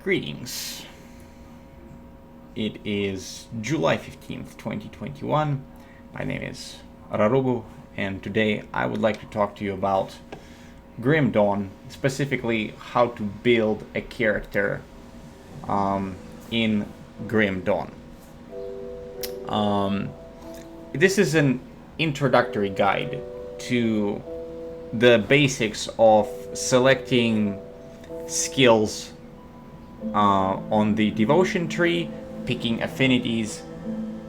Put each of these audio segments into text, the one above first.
Greetings. It is July 15th, 2021. My name is Rarugu, and today I would like to talk to you about Grim Dawn, specifically how to build a character in Grim Dawn. This is an introductory guide to the basics of selecting skills on the devotion tree, picking affinities,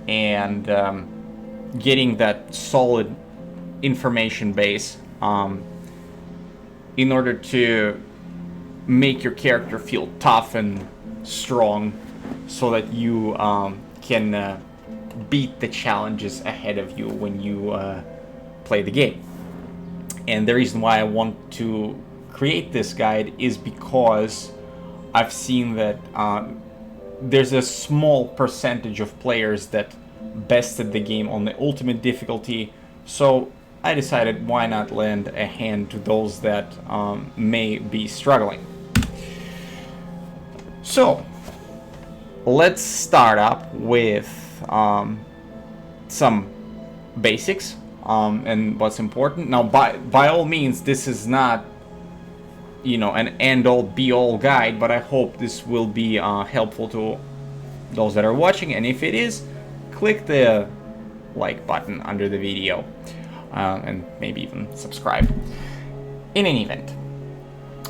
and getting that solid information base in order to make your character feel tough and strong so that you can beat the challenges ahead of you when you play the game. And the reason why I want to create this guide is because I've seen that there's a small percentage of players that bested the game on the ultimate difficulty, so I decided why not lend a hand to those that may be struggling. So let's start up with some basics and what's important. Now, by all means, this is not, an end-all be-all guide, but I hope this will be helpful to those that are watching, and if it is, click the like button under the video and maybe even subscribe. In any event,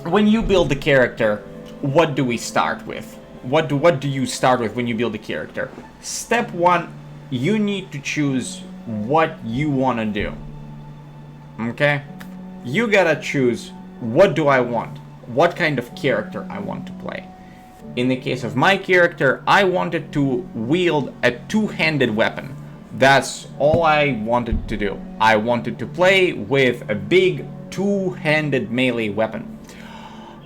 when you build the character, what do we start with? What do you start with when you build a character? Step one, you need to choose what you want to do. Okay? You gotta choose, what do I want? What kind of character I want to play? In the case of my character, I wanted to wield a two-handed weapon. That's all I wanted to do. I wanted to play with a big two-handed melee weapon.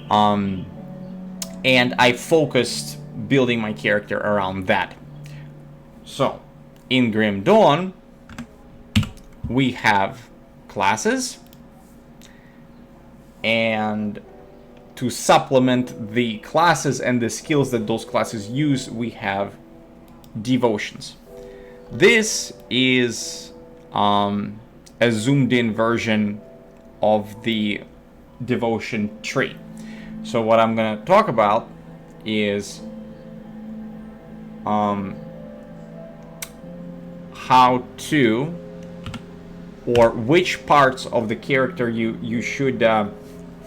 And I focused building my character around that. So, in Grim Dawn, we have classes, and to supplement the classes and the skills that those classes use, we have devotions. This is a zoomed in version of the devotion tree. So what I'm going to talk about is how to, or which parts of the character you should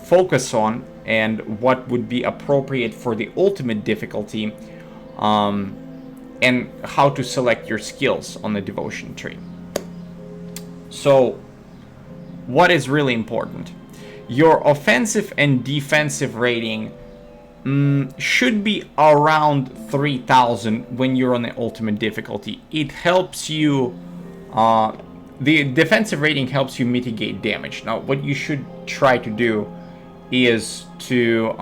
focus on, and what would be appropriate for the ultimate difficulty, and how to select your skills on the devotion tree. So, what is really important? Your offensive and defensive rating should be around 3000 when you're on the ultimate difficulty. It helps you, the defensive rating helps you mitigate damage. Now, what you should try to do is to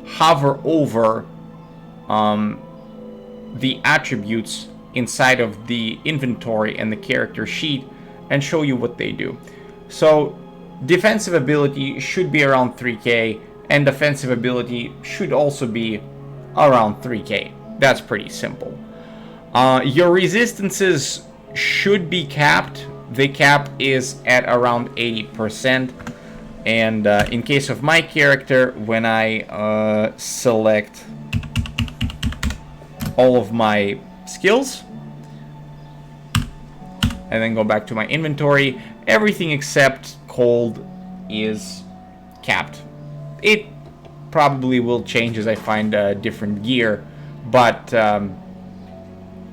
hover over the attributes inside of the inventory and the character sheet and show you what they do. So defensive ability should be around 3k, and offensive ability should also be around 3k. That's pretty simple. Your resistances should be capped. The cap is at around 80%. And in case of my character, when I select all of my skills and then go back to my inventory, everything except cold is capped. It probably will change as I find different gear, but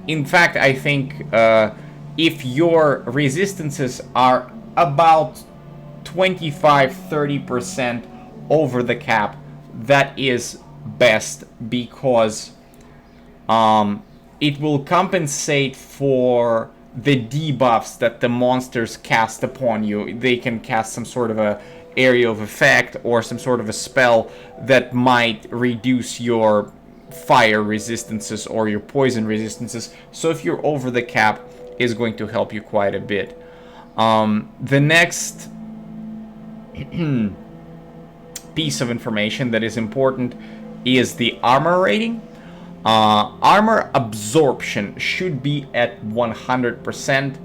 in fact, I think if your resistances are about 25-30% over the cap, that is best, because it will compensate for the debuffs that the monsters cast upon you. They can cast some sort of a area of effect or some sort of a spell that might reduce your fire resistances or your poison resistances. So if you're over the cap, is going to help you quite a bit. The next piece of information that is important is the armor rating. Armor absorption should be at 100%,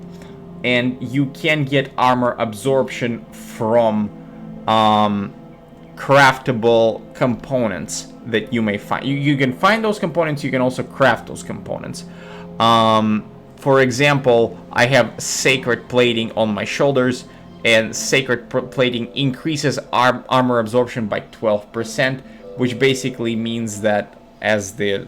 and you can get armor absorption from craftable components that you may find. You can find those components, you can also craft those components. For example, I have sacred plating on my shoulders, and sacred plating increases armor absorption by 12%, which basically means that, as the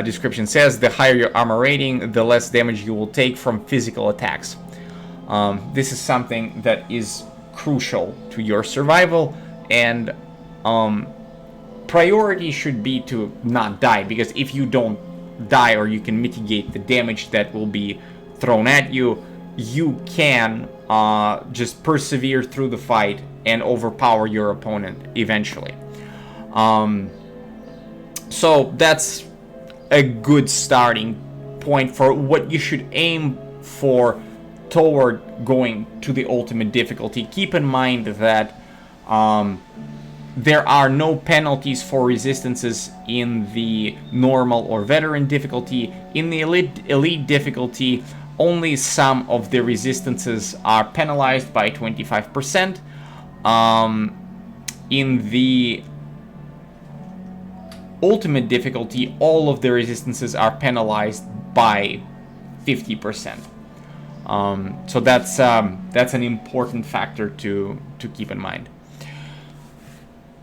description says, the higher your armor rating, the less damage you will take from physical attacks. This is something that is crucial to your survival, and priority should be to not die, because if you don't die, or you can mitigate the damage that will be thrown at you, you can just persevere through the fight and overpower your opponent eventually. So that's a good starting point for what you should aim for toward going to the ultimate difficulty. Keep in mind that there are no penalties for resistances in the normal or veteran difficulty. In the elite difficulty, only some of the resistances are penalized by 25%. In the ultimate difficulty, all of the resistances are penalized by 50%. So that's an important factor to keep in mind.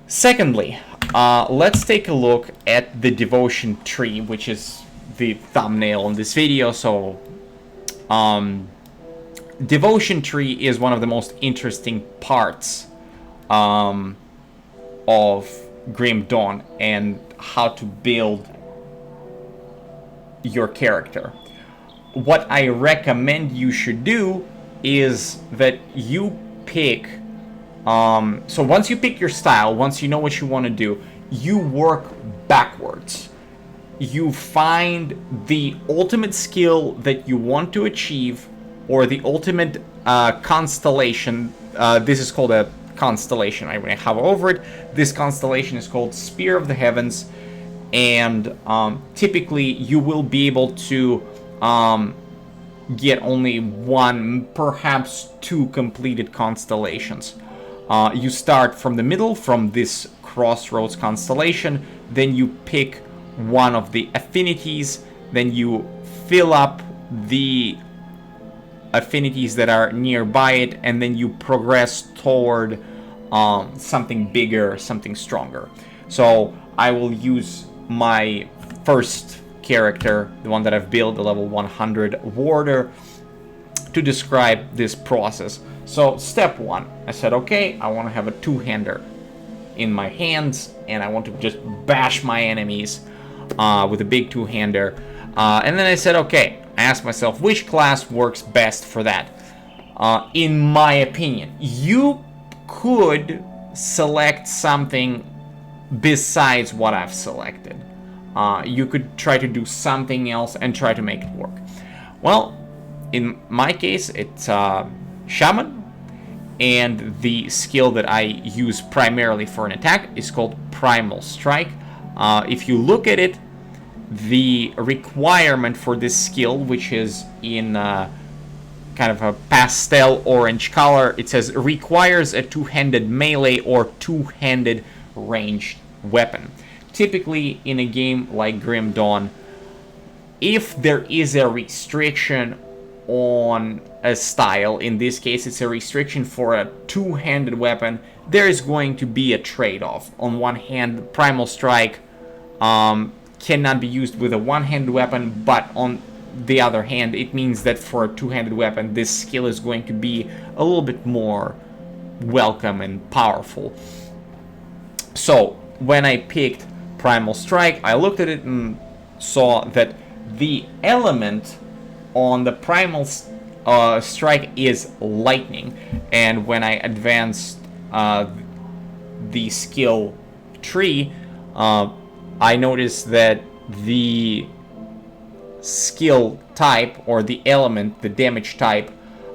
Secondly, let's take a look at the devotion tree, which is the thumbnail in this video. So devotion tree is one of the most interesting parts of Grim Dawn and how to build your character. What I recommend you should do is that you pick, so once you pick your style, once you know what you want to do, you work backwards. You find the ultimate skill that you want to achieve, or the ultimate constellation. This is called a constellation. I will hover over it. This constellation is called Spear of the Heavens, and typically you will be able to get only one, perhaps two completed constellations. You start from the middle, from this crossroads constellation, then you pick one of the affinities, then you fill up the affinities that are nearby it, and then you progress toward something bigger, something stronger. So I will use my first character, the one that I've built, the level 100 warder, to describe this process. So step one, I said, okay, I want to have a two-hander in my hands, and I want to just bash my enemies with a big two-hander. And then I said, okay, I asked myself, which class works best for that? In my opinion, you could select something besides what I've selected. You could try to do something else and try to make it work. Well, in my case, it's Shaman, and the skill that I use primarily for an attack is called Primal Strike. If you look at it, the requirement for this skill, which is in kind of a pastel orange color, it says requires a two-handed melee or two-handed ranged weapon. Typically in a game like Grim Dawn, if there is a restriction on a style, in this case it's a restriction for a two-handed weapon, there is going to be a trade-off. On one hand, Primal Strike cannot be used with a one-handed weapon, but on the other hand, it means that for a two-handed weapon, this skill is going to be a little bit more welcome and powerful. So when I picked Primal Strike, I looked at it and saw that the element on the Primal Strike is lightning, and when I advanced the skill tree, I noticed that the skill type, or the element, the damage type,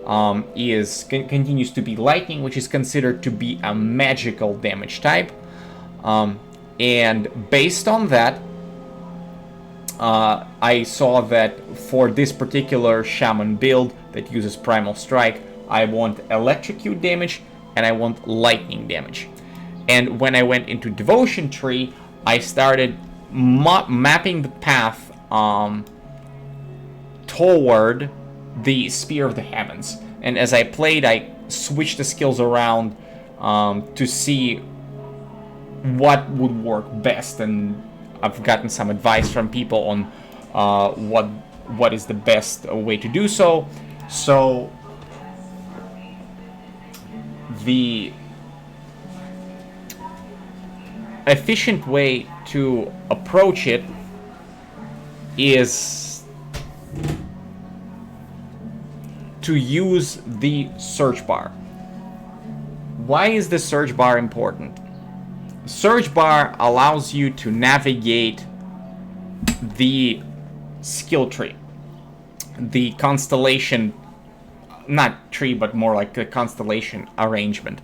continues to be lightning, which is considered to be a magical damage type. And based on that, I saw that for this particular shaman build that uses primal strike, I want electrocute damage and I want lightning damage. And when I went into devotion tree, I started mapping the path toward the Spear of the Heavens. And as I played, I switched the skills around to see what would work best, and I've gotten some advice from people on what is the best way to do so. So the efficient way to approach it is to use the search bar. Why is the search bar important? Search bar allows you to navigate the skill tree, the constellation, not tree, but more like the constellation arrangement.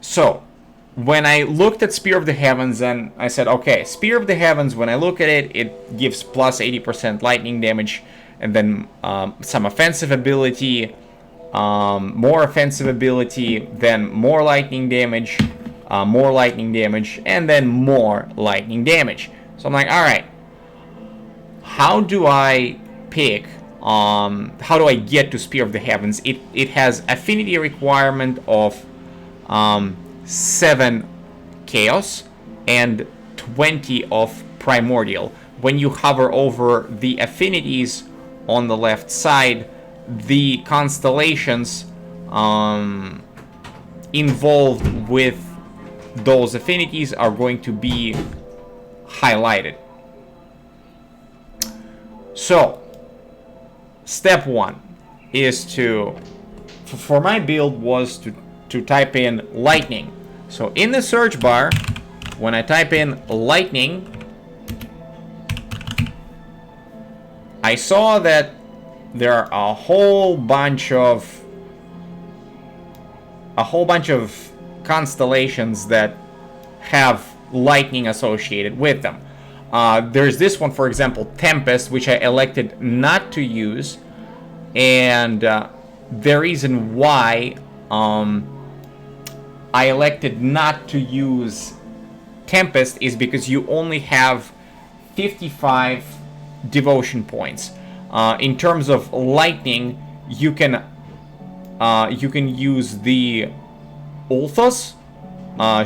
So when I looked at Spear of the Heavens, and I said, okay, Spear of the Heavens, when I look at it, it gives plus 80% lightning damage, and then some offensive ability, more offensive ability, then more lightning damage, and then more lightning damage. So I'm like, all right, how do I pick, how do I get to Spear of the Heavens? It has affinity requirement of 7 chaos and 20 of primordial. When you hover over the affinities on the left side, the constellations involved with those affinities are going to be highlighted. So step 1 is to, for my build, was to type in lightning. So in the search bar, when I type in lightning, I saw that there are a whole bunch of constellations that have lightning associated with them. There's this one, for example, Tempest, which I elected not to use, and the reason why I elected not to use Tempest is because you only have 55 devotion points. In terms of lightning, you can use the Ulthos,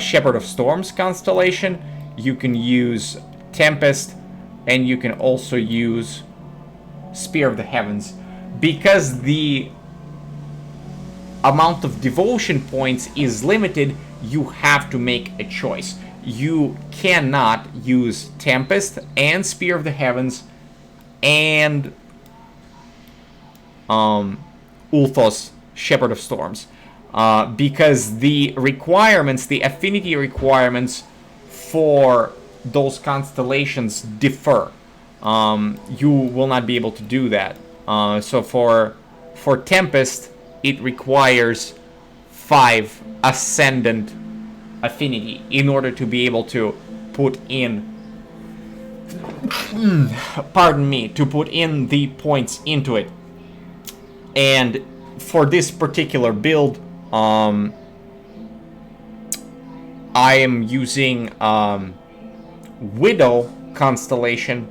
Shepherd of Storms constellation. You can use Tempest, and you can also use Spear of the Heavens. Because the amount of devotion points is limited, you have to make a choice. You cannot use Tempest and Spear of the Heavens and Ulthos, Shepherd of Storms, because the requirements, the affinity requirements for those constellations differ. You will not be able to do that. So for Tempest, it requires 5 ascendant affinity in order to be able to put in to put in the points into it. And for this particular build, I am using Widow constellation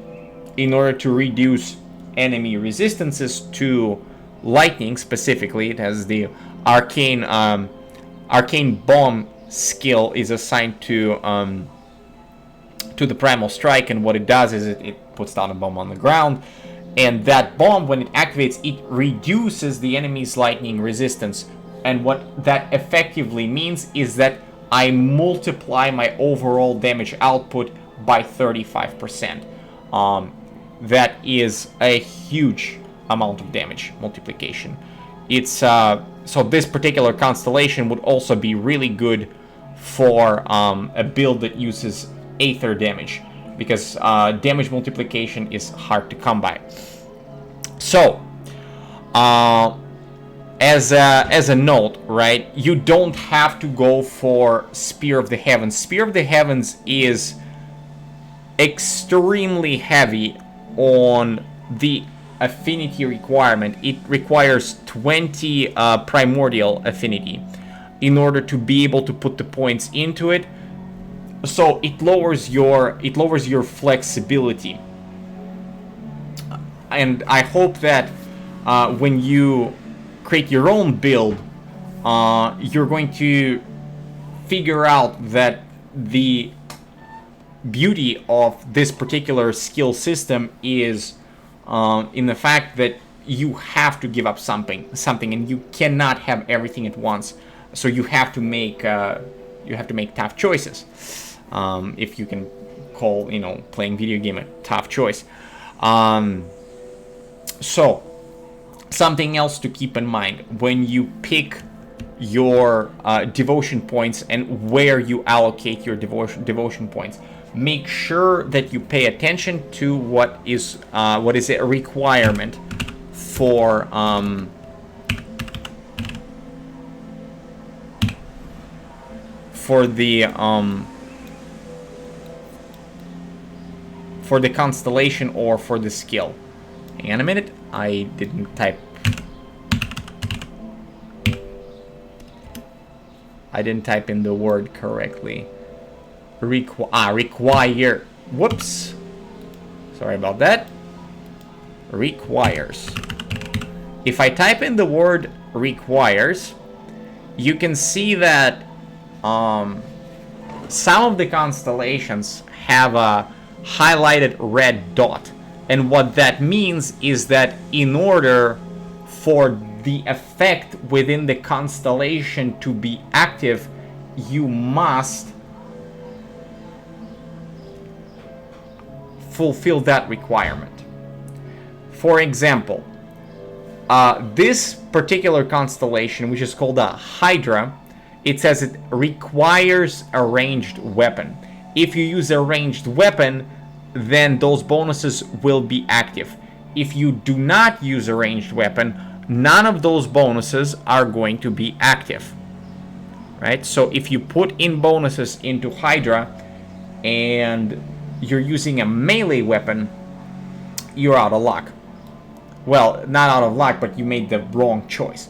in order to reduce enemy resistances to lightning. Specifically, it has the arcane bomb skill is assigned to the primal strike, and what it does is it puts down a bomb on the ground, and that bomb, when it activates, it reduces the enemy's lightning resistance. And what that effectively means is that I multiply my overall damage output by 35%. That is a huge amount of damage multiplication. It's so this particular constellation would also be really good for a build that uses Aether damage, because damage multiplication is hard to come by. So as a note, right? You don't have to go for Spear of the Heavens. Spear of the Heavens is extremely heavy on the affinity requirement. It requires 20 primordial affinity in order to be able to put the points into it. So it lowers your flexibility. And I hope that when you create your own build, you're going to figure out that the beauty of this particular skill system is in the fact that you have to give up something, and you cannot have everything at once. So you have to make tough choices. If you can call, playing video game a tough choice. So something else to keep in mind when you pick your devotion points and where you allocate your devotion points. Make sure that you pay attention to what is a requirement for the constellation or for the skill. Hang on a minute, I didn't type in the word correctly. Require. Whoops. Sorry about that. Requires. If I type in the word requires, you can see that some of the constellations have a highlighted red dot. And what that means is that in order for the effect within the constellation to be active, you must fulfill that requirement. For example, this particular constellation, which is called a Hydra, it says it requires a ranged weapon. If you use a ranged weapon, then those bonuses will be active. If you do not use a ranged weapon, none of those bonuses are going to be active. Right? So if you put in bonuses into Hydra and you're using a melee weapon, you're out of luck. Well, not out of luck, but you made the wrong choice.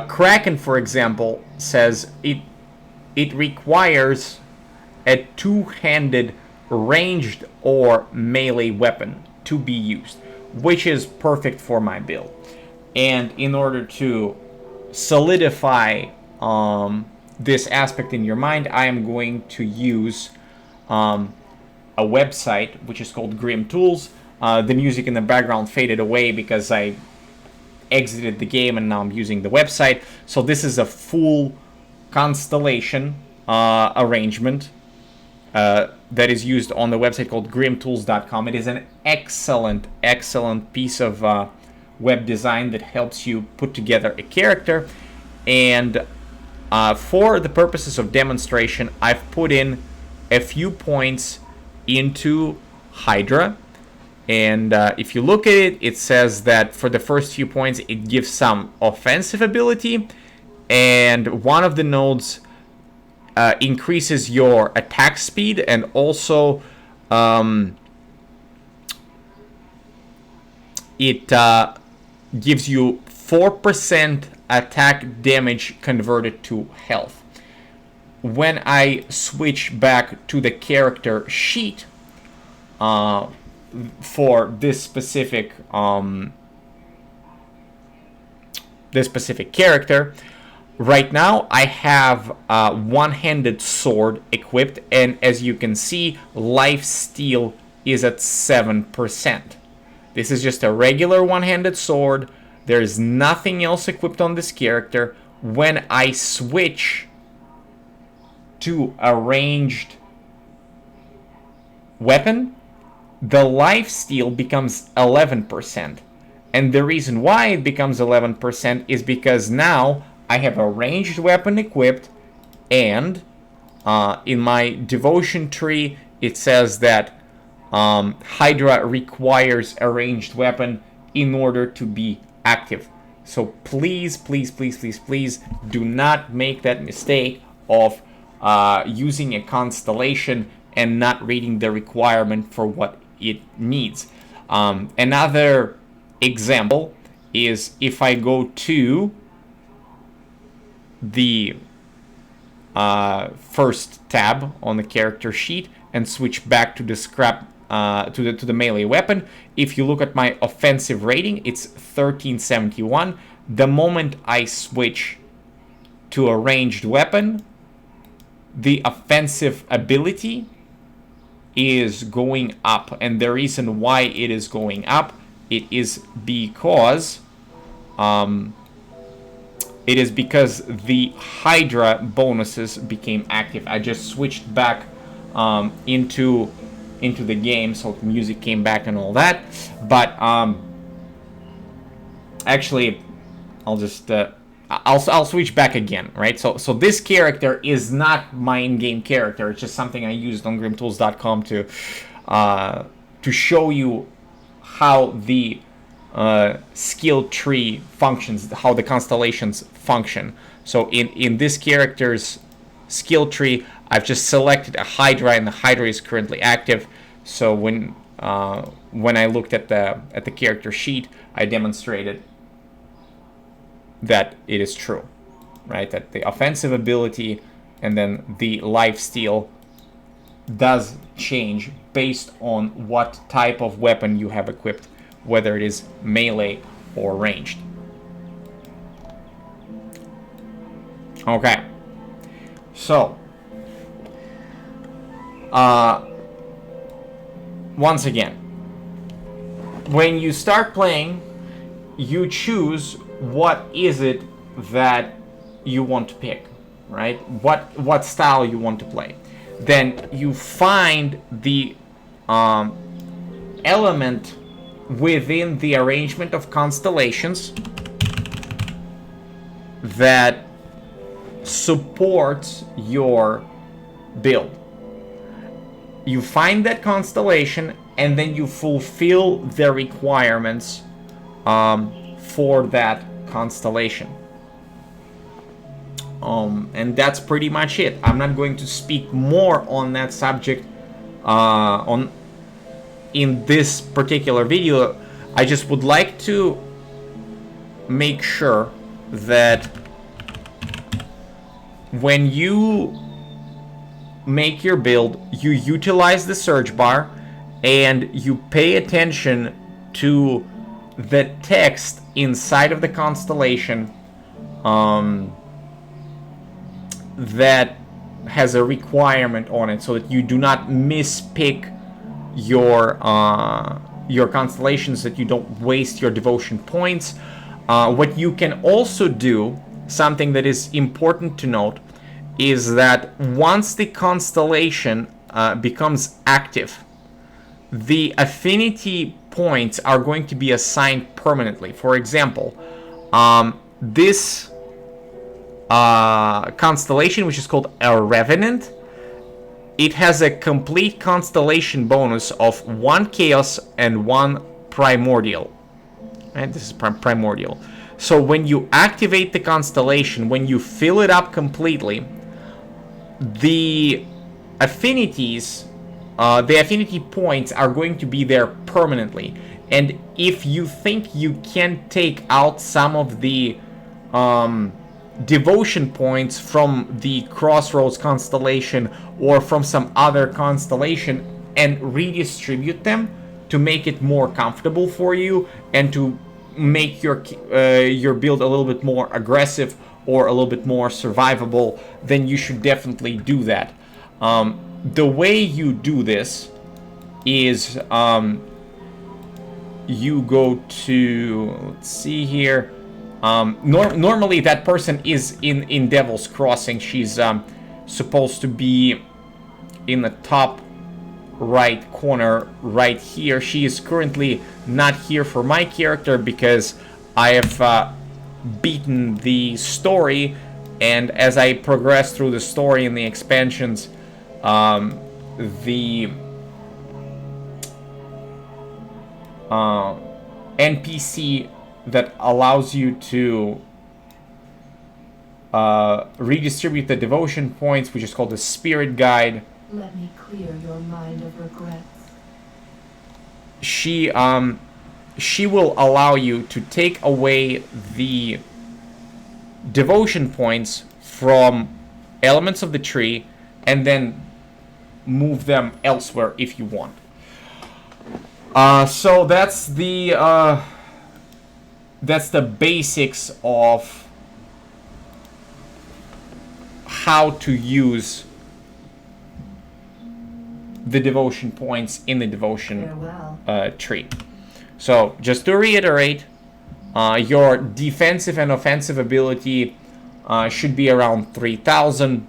Kraken, for example, says it requires a two-handed ranged or melee weapon to be used, which is perfect for my build. And in order to solidify this aspect in your mind, I am going to use a website which is called Grim Tools. The music in the background faded away because I exited the game and now I'm using the website. So this is a full constellation arrangement that is used on the website called grimtools.com. It is an excellent piece of web design that helps you put together a character. And for the purposes of demonstration, I've put in a few points into Hydra. And if you look at it, it says that for the first few points, it gives some offensive ability. And one of the nodes increases your attack speed, and also it gives you 4% attack damage converted to health. When I switch back to the character sheet for this specific character, right now I have a one-handed sword equipped, and as you can see, life steal is at 7%. This is just a regular one-handed sword. There is nothing else equipped on this character. When I switch to a ranged weapon, the life steal becomes 11%. And the reason why it becomes 11% is because now I have a ranged weapon equipped, and in my devotion tree it says that Hydra requires a ranged weapon in order to be active. So please, please, please, please, please do not make that mistake of using a constellation and not reading the requirement for what it needs. Another example is if I go to the first tab on the character sheet and switch back to the scrap to the melee weapon. If you look at my offensive rating, it's 1371. The moment I switch to a ranged weapon, the offensive ability is going up, and the reason why it is going up, it is because the Hydra bonuses became active. I just switched back into the game, so the music came back and all that. But actually, I'll just I'll switch back again, right? So this character is not my in-game character. It's just something I used on grimtools.com to show you how the skill tree functions, how the constellations function. So in this character's skill tree, I've just selected a Hydra, and the Hydra is currently active. So when I looked at the character sheet, I demonstrated that it is true, right? That the offensive ability and then the lifesteal does change based on what type of weapon you have equipped, whether it is melee or ranged. Okay, so once again, when you start playing, you choose what is it that you want to pick, right? What style you want to play. Then you find the element within the arrangement of constellations that supports your build. You find that constellation, and then you fulfill the requirements for that constellation. And that's pretty much it. I'm not going to speak more on that subject in this particular video. I just would like to make sure that when you make your build, you utilize the search bar and you pay attention to the text inside of the constellation that has a requirement on it, so that you do not mispick your constellations, that you don't waste your devotion points. What you can also do, something that is important to note, is that once the constellation becomes active, the affinity points are going to be assigned permanently. For example, this constellation, which is called a Revenant, it has a complete constellation bonus of 1 chaos and 1 primordial. And this is primordial. So when you activate the constellation, when you fill it up completely, the affinities, the affinity points are going to be there permanently. And if you think you can take out some of the devotion points from the Crossroads constellation or from some other constellation and redistribute them to make it more comfortable for you and to make your build a little bit more aggressive or a little bit more survivable, then you should definitely do that. The way you do this is you go to, let's see here, normally that person is in Devil's Crossing. She's supposed to be in the top right corner right here. She is currently not here for my character because I have beaten the story, and as I progress through the story and the expansions, the NPC that allows you to redistribute the devotion points, which is called the spirit guide. Let me clear your mind of regrets. She will allow you to take away the devotion points from elements of the tree and then move them elsewhere if you want. So that's the basics of how to use the devotion points in the devotion tree. So just to reiterate, your defensive and offensive ability should be around 3,000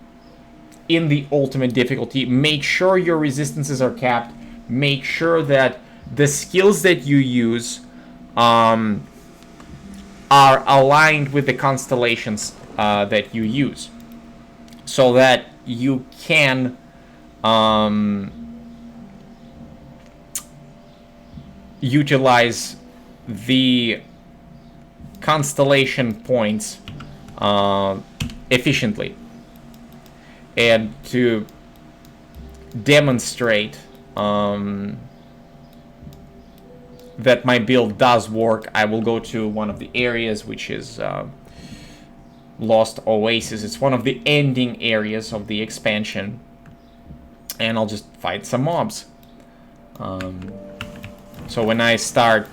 in the ultimate difficulty. Make sure your resistances are capped. Make sure that the skills that you use are aligned with the constellations that you use, so that you can utilize the constellation points efficiently. And to demonstrate that my build does work, I will go to one of the areas, which is Lost Oasis. It's one of the ending areas of the expansion, and I'll just fight some mobs. So when I start,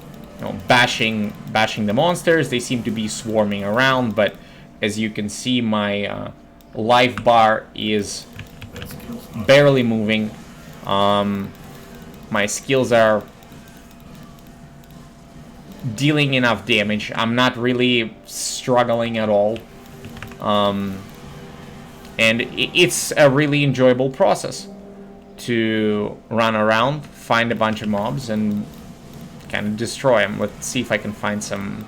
bashing the monsters, they seem to be swarming around, but as you can see, my life bar is barely moving. My skills are dealing enough damage. I'm not really struggling at all. And it's a really enjoyable process to run around, find a bunch of mobs, and kind of destroy them. Let's see if I can find some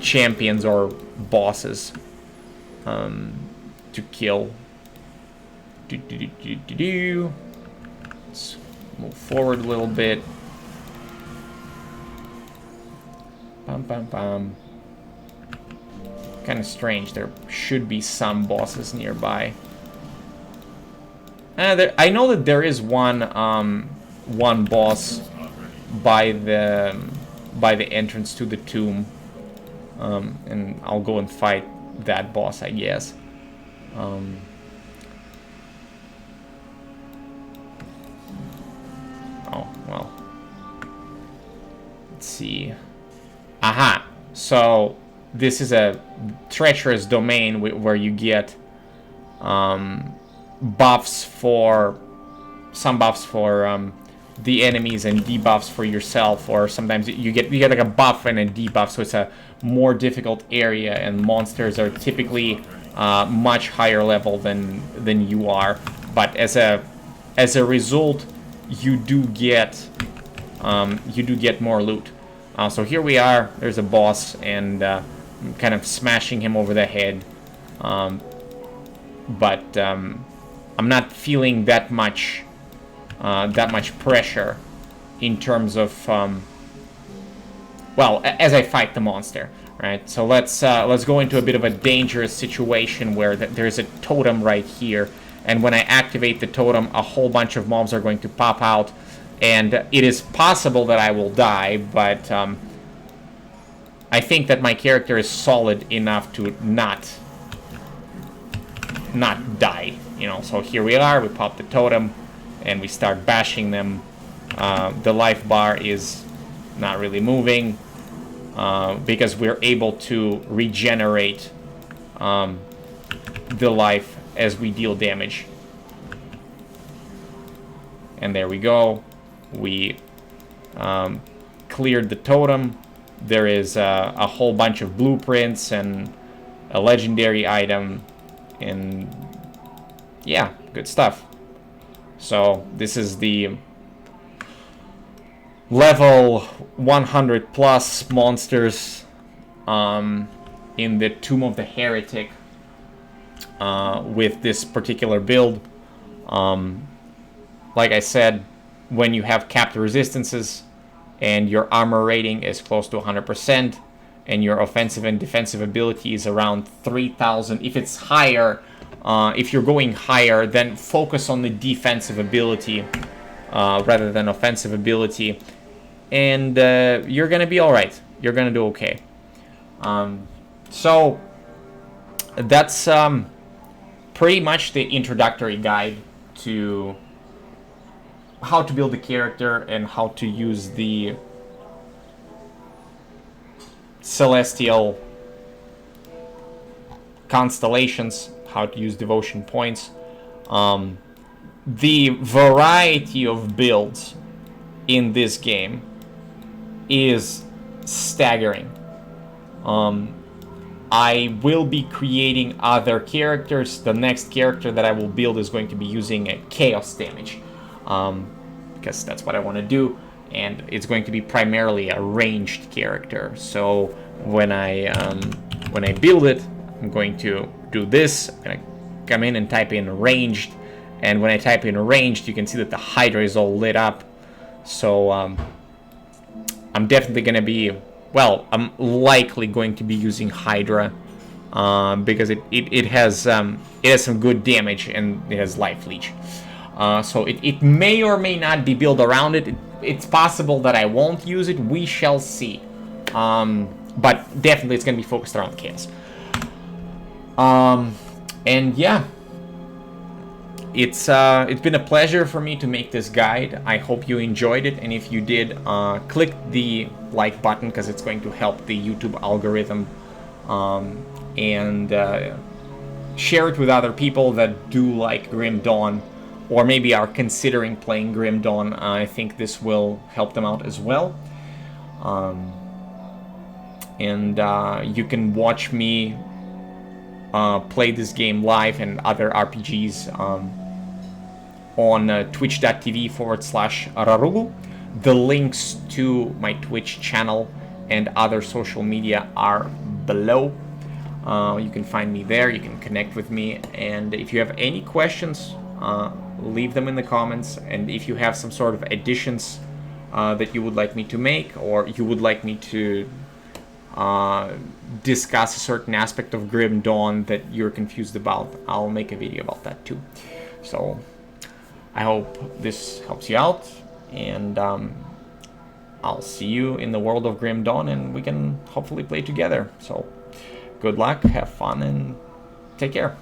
champions or bosses to kill. Let's move forward a little bit. Kind of strange. There should be some bosses nearby. I know that there is one boss by the entrance to the tomb, and I'll go and fight that boss, I guess. Oh well. Let's see. Aha! So this is a treacherous domain where you get buffs for the enemies and debuffs for yourself, or sometimes you get like a buff and a debuff, so it's a more difficult area, and monsters are typically much higher level than you are, but as a result you do get more loot. So here we are. There's a boss, and I'm kind of smashing him over the head, but I'm not feeling that much pressure in terms of as I fight the monster, right? So let's go into a bit of a dangerous situation where there's a totem right here, and when I activate the totem, a whole bunch of mobs are going to pop out, and it is possible that I will die, but I think that my character is solid enough to not die, So here we are. We pop the totem, and we start bashing them. The life bar is not really moving because we're able to regenerate the life as we deal damage. And there we go. We cleared the totem. There is a whole bunch of blueprints and a legendary item, and yeah, good stuff. So this is the level 100 plus monsters in the Tomb of the Heretic with this particular build. Like I said, when you have capped resistances, and your armor rating is close to 100%, and your offensive and defensive ability is around 3,000. If it's higher, if you're going higher, then focus on the defensive ability rather than offensive ability, and you're gonna be all right. You're gonna do okay. So that's pretty much the introductory guide to how to build a character and how to use the celestial constellations, how to use devotion points. The variety of builds in this game is staggering. I will be creating other characters. The next character that I will build is going to be using a chaos damage, because that's what I want to do, and it's going to be primarily a ranged character. So when I build it, I'm going to do this. I'm going to come in and type in ranged, and when I type in ranged, you can see that the Hydra is all lit up. So I'm definitely going to be, well, I'm likely going to be using Hydra because it has some good damage, and it has life leech. So it may or may not be built around it. It's possible that I won't use it. We shall see. But definitely it's going to be focused around chaos. And yeah, it's been a pleasure for me to make this guide. I hope you enjoyed it, and if you did, click the like button because it's going to help the YouTube algorithm, and share it with other people that do like Grim Dawn, or maybe are considering playing Grim Dawn. I think this will help them out as well. And you can watch me play this game live and other RPGs on twitch.tv/Rarugu. The links to my Twitch channel and other social media are below. You can find me there, you can connect with me, and if you have any questions, leave them in the comments. And if you have some sort of additions that you would like me to make, or you would like me to discuss a certain aspect of Grim Dawn that you're confused about, I'll make a video about that too. So I hope this helps you out, and I'll see you in the world of Grim Dawn, and we can hopefully play together. So good luck, have fun, and take care.